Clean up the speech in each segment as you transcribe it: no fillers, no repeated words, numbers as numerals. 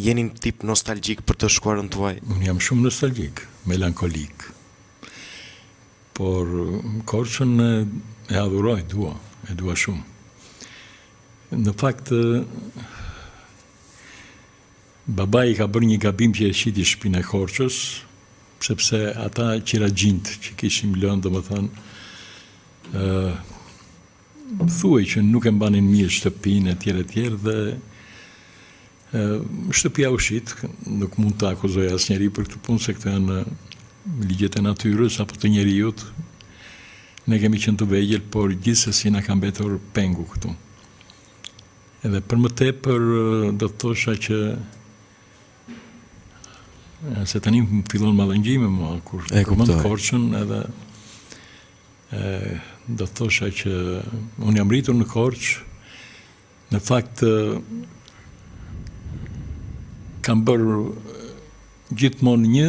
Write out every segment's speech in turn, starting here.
Jeni një tip nostalgjik për të shkuarën tuaj? Unë jam shumë nostalgjik, melankolik. Por Korçën e adhuroj, e dua shumë. Në fakt, babai ka bërë një gabim që e shiti shtëpinë e Korçës, sepse ata qiragjint që kishim lënë, domethënë, thuaj që nuk e mbanin mirë shtëpinë etj dhe shtëpia u shit, nuk mund të akuzoj asnjëri për këtë punë se këto janë ligjet e natyrës apo të njerëzit. Ne kemi qenë të vegjël, por gjithsesi na ka mbetur pengu këtu. Edhe për më tepër do të thosha që se tani fillon mallëngjimi mua kur përmend Korçën, edhe do të thosha që unë jam rritur në Korçë, në fakt kam bërë gjithmonë një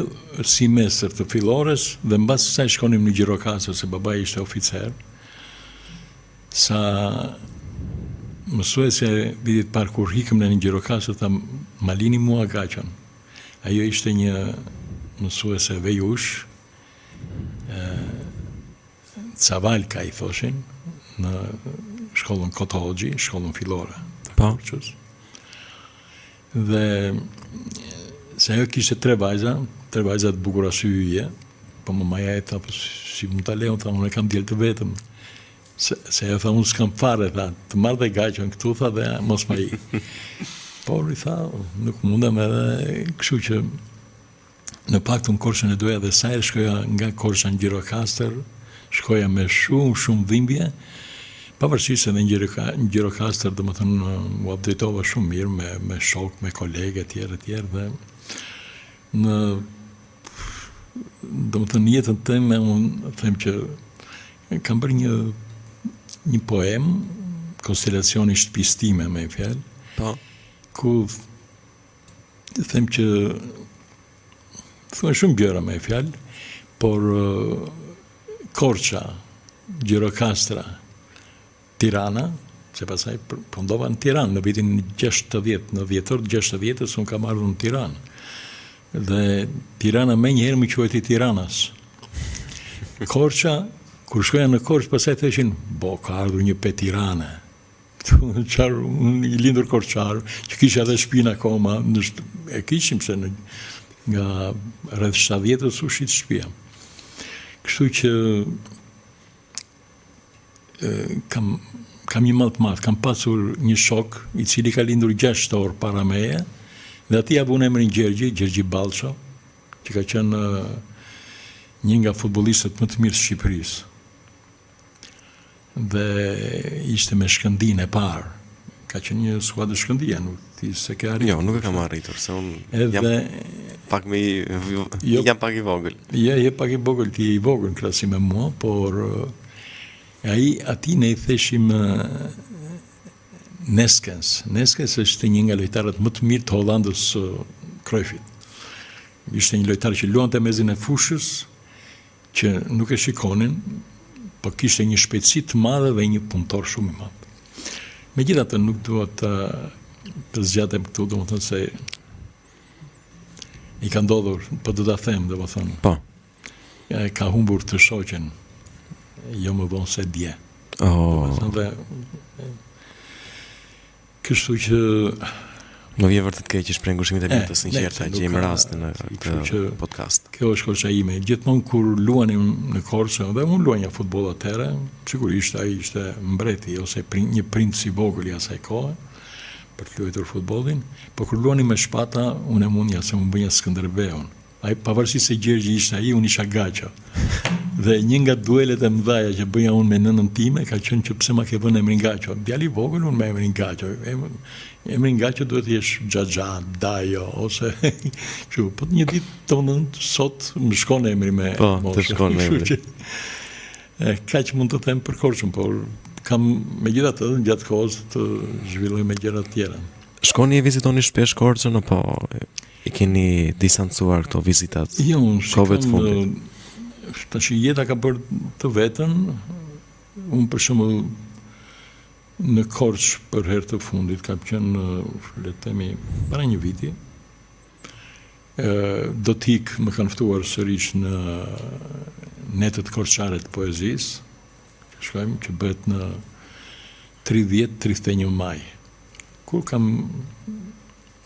semestër të fillores dhe mbas kësaj shkonim në Gjirokastër se babai ishte oficer. Sa mësuesja vitit parë kur hikëm në Gjirokastër tha ma lini mua gaqën. Ajo ishte një mësuese vejush, Cavalka i thoshin, në shkollën Kotoxhi, shkollën fillore të Korçës. Dhe se ajo kishte tre vajza të bukura sy yje, po mamaja e tha, si më ta leo, tha, unë e kam djelë të vetëm. Se ajo tha, unë s'kam fare, tha, të marrë dhe gaqën këtu, tha, dhe mos ma i. Por i tha, nuk mundem edhe, kështu që në paktën Korçën e doja dhe sa herë shkoja nga Korça në Gjirokastër, shkoja me shumë dhimbje, pavarësisht se në Gjirokastër, domethënë, u updatova shumë mirë me shok, me kolegë etj dhe domethënë jetën time unë them që kam bërë një poem, konstelacioni shtëpisë time me fjalë, ku them që thua shumë gjëra me fjalë, por Korça, Gjirokastra, Tirana, se pasaj përndova në Tiranë, në vitin 60, në dhjetor 60-ës unë kam ardhur në Tiranë. Dhe Tirana me njëherë më quajti Tiranas. Korça, kur shkoja në Korçë, pasaj theshin, ka ardhur një pe Tirane. Unë i lindur korçar, që kisha edhe shtëpinë akoma, e kishim se nga rreth 70-ës u shit shtëpia. Kështu që kam një mall të madh, kam pasur një shok i cili ka lindur 6 orë para meje, dhe ati ja vune emrin Gjergji Ballço, që ka qenë një nga futbollistët më të mirë të Shqipërisë. Dhe ishte me Shkëndinë e parë. Ka qenë një skuadër Shkëndia, nuk se ke arritur. Jo, nuk e kam arritur, se unë jam pak i vogël. Je pak i vogël, ti je i vogël në krahasim me mua, por ati ne i theshim Neskens. Neskens është një nga lojtarët më të mirë të Hollandës Cruyffit. Ishte një lojtar që luante mezin e fushës, që nuk e shikonin, po kishte një shpejtësi të madhe dhe një punëtor shumë i madh. Megjithatë nuk dua të zgjatem këtu, domethënë se i ka ndodhur, po do ta them, domethënë. Po. Ka humbur të shoqen, jo më vonë se dje. Kështu që më vjen vërtet keq që shpreh ngushëllimet e mitës sinqerta që jemi rastin në këtë podcast. Kjo është Korça ime. Gjithmonë kur luanim në Korçë, dhe unë luanja futboll atëherë, sigurisht ai ishte mbreti ose një princ i vogël i asaj kohe për të luajtur futbollin, por kur luanim me shpata, unë e mundja se unë bënja Skënderbeun. Ai pavarësisht se Gjergji ishte ai, unë isha Gaço. Dhe një nga duelet e mëdha që bëja unë me nënën time ka qenë që pse ma ke vënë emrin Gaço. Djali i vogël unë me emrin Gaço. Emrin Gaço duhet të jesh Xhaxha, Dajo ose kështu. Po një ditë tonë sot më shkon emri me moshë. Të shkon me emri. Kaq mund të them për Korçën, por kam megjithatë gjatë kohës të zhvilloj me gjëra të tjera. Shkoni e vizitoni shpesh Korçën apo i keni distancuar këto vizitat? Jo, kohëve të fundit. Tash jeta ka bërë të vetën. Unë për shembull në Korçë për herë të fundit kam qenë, le të themi, para një viti, do t'ik më kanë ftuar sërish në netët Korçare të poezisë. Shkojmë që bëhet në 30-31 maj. Kur kam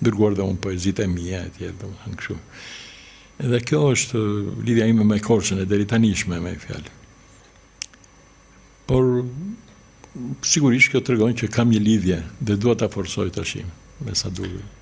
dërguar dhe unë poezit e mija e tjerë, dhe më thënë kështu. Edhe kjo është lidhja ime me Korçën e deri tanishme me fjalë. Por sigurisht kjo tregon që kam një lidhje dhe dua ta forcoj tash me sa duhet.